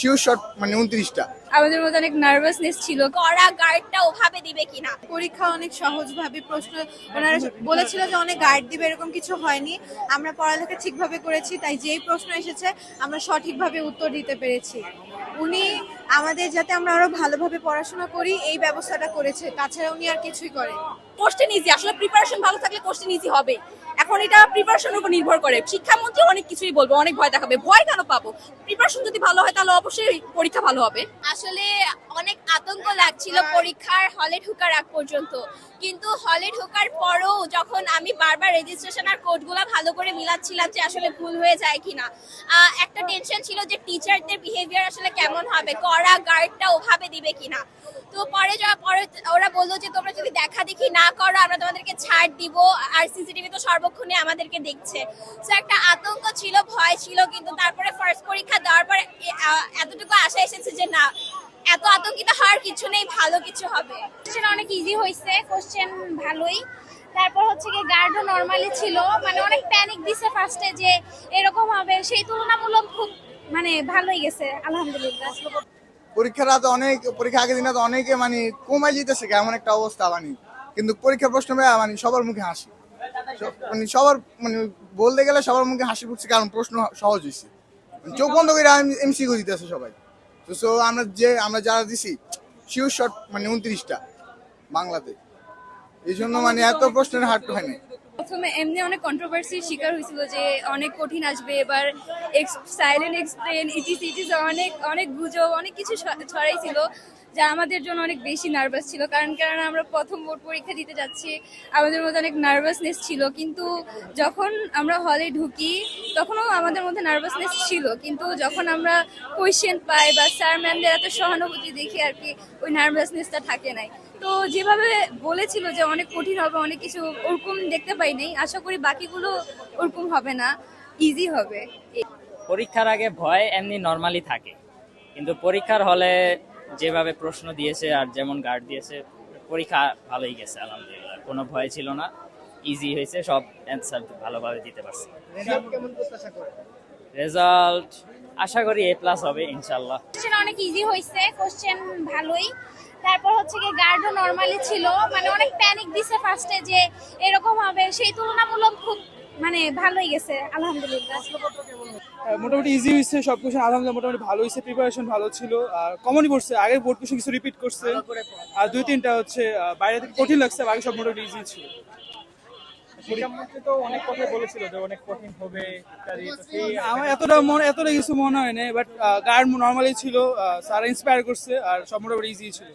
Sure shot মানে 29টা। আমাদের মধ্যে অনেক নার্ভাসনেস ছিল, কড়া গার্ডটা ওভাবে দিবে কিনা। পরীক্ষা অনেক সহজভাবে প্রশ্ন ওনারা বলেছিল যে অনেক গাইড দিবে, এরকম কিছু হয়নি। আমরা পড়ালেখা ঠিকভাবে করেছি, তাই যেই প্রশ্ন এসেছে আমরা সঠিকভাবে উত্তর দিতে পেরেছি। উনি আমাদের যাতে আমরা আরো ভালোভাবে পড়াশোনা করি এই ব্যবস্থাটা করেছে, তাছাড়া উনি আর কিছুই করেন। কোশ্চেন ইজি, আসলে প্রিপারেশন ভালো থাকলে কোশ্চেন ইজি হবে। এখন এটা প্রিপারেশনের উপর নির্ভর করে। শিক্ষামন্ত্রী অনেক কিছুই বলবো, অনেক ভয় দেখাবে, ভয় কেন পাবো? প্রিপারেশন যদি ভালো হয় তাহলে অবশ্যই পরীক্ষা ভালো হবে। আসলে অনেক আতঙ্ক লাগছিল পরীক্ষার হলে ঢোকার আগ পর্যন্ত, কিন্তু হলে ঢোকার পরও যখন আমি বারবার রেজিস্ট্রেশন আর কোডগুলো ভালো করে মিলাচ্ছিলাম যে আসলে ভুল হয়ে যায় কিনা, একটা টেনশন ছিল যে টিচারদের বিহেভিয়ার আসলে কেমন হবে, কড়া গার্ডটা ওভাবে দিবে কিনা। তো পরে ওরা বললো যে তোমরা যদি দেখা দেখি না করো আমরা তোমাদেরকে ছাড় দিব, আর সিসিটিভি তো সর্বক্ষণে আমাদেরকে দেখছে। তো একটা আতঙ্ক ছিল, ভয় ছিল, কিন্তু তারপরে ফার্স্ট পরীক্ষা দেওয়ার পরে এতটুকু আশা এসেছে যে না, এত আতঙ্কিত হওয়ার কিছু নেই, ভালো কিছু হবে। কোশ্চেন অনেক ইজি হয়েছে, কোশ্চেন ভালোই। তারপর হচ্ছে কি গার্ডও নরমালি ছিল, মানে অনেক প্যানিক দিছে ফার্স্টে যে এরকম হবে, সেই তুলনামূলক খুব মানে ভালোই গেছে আলহামদুলিল্লাহ। পরীক্ষার রাতে পরীক্ষা আগের দিনে তো অনেকে মানে কমে যেতেছে এমন একটা অবস্থা মানে, কিন্তু পরীক্ষার প্রশ্ন মানে সবার মুখে হাসি, মানে সবার মানে বলতে গেলে সবার মুখে হাসি ফুটছে, কারণ প্রশ্ন সহজ হয়েছে। চোখ বন্ধ করে এমসিকিউ দিতেছে সবাই। তো সো আমরা যারা দিছি শিওর শট মানে 29টা বাংলাতে, এই জন্য মানে এত প্রশ্নের হার হয় না। প্রথমে এমনি অনেক কন্ট্রোভার্সির শিকার হয়েছিল যে অনেক কঠিন আসবে, এবার সাইলেন্ট এক্সপ্লেন ইটিস অনেক অনেক গুজব অনেক কিছু ছড়াইছিল, যা আমাদের জন্য অনেক বেশি নার্ভাস ছিল। কারণ আমরা প্রথম বোর্ড পরীক্ষা দিতে যাচ্ছি, আমাদের মধ্যে অনেক নার্ভাসনেস ছিল। কিন্তু যখন আমরা হলে ঢুকি তখনও আমাদের মধ্যে নার্ভাসনেস ছিল, কিন্তু যখন আমরা কোয়েশ্চেন পাই বা স্যার ম্যামদের এত সহানুভূতি দেখি আর কি, ওই নার্ভাসনেসটা থাকে নাই। তো যেভাবে বলেছিল যে অনেক কঠিন হবে, অনেক কিছু ওরকম দেখতে পাই নাই। আশা করি বাকিগুলো ওরকম হবে না, ইজি হবে। পরীক্ষার আগে ভয় এমনি নর্মালি থাকে, কিন্তু পরীক্ষার হলে যেভাবে প্রশ্ন দিয়েছে আর যেমন গার্ড দিয়েছে, পরীক্ষা ভালোই গেছে আলহামদুলিল্লাহ, কোনো ভয় ছিল না, ইজি হয়েছে, সব অ্যান্সার ভালোভাবে দিতে পারছি। রেজাল্ট আশা করি A+ হবে ইনশাল্লাহ। কোশ্চেন অনেক ইজি হয়েছে, কোশ্চেন ভালোই। তারপর হচ্ছে কি গার্ডও নরমালি ছিল, মানে অনেক প্যানিক দিছে ফার্স্টে যে এরকম হবে, সেই তুলনামূলক খুব মানে ভালোই গেছে আলহামদুলিল্লাহ। মোটামুটি ইজি হয়েছে সব কোশ্চেন, আলহামদুলিল্লাহ মোটামুটি ভালো হয়েছে, প্রিপারেশন ভালো ছিল। আর কমনই পড়ছে, আগের বোর্ড কোশ্চেন কিছু রিপিট করছে, আর 2-3টা হচ্ছে বাইরে থেকে কঠিন লাগছে, বাকি সব মোটামুটি ইজি ছিল। শিক্ষামন্ত্রী তো অনেক কথাই বলেছিল যে অনেক কঠিন হবে ইত্যাদি, তো সেই আমার এতটা কিছু মনে হয় না, বাট গার্ড নর্মালি ছিল, স্যার ইন্সপায়ার করছে, আর সব মোটামুটি ইজি ছিল।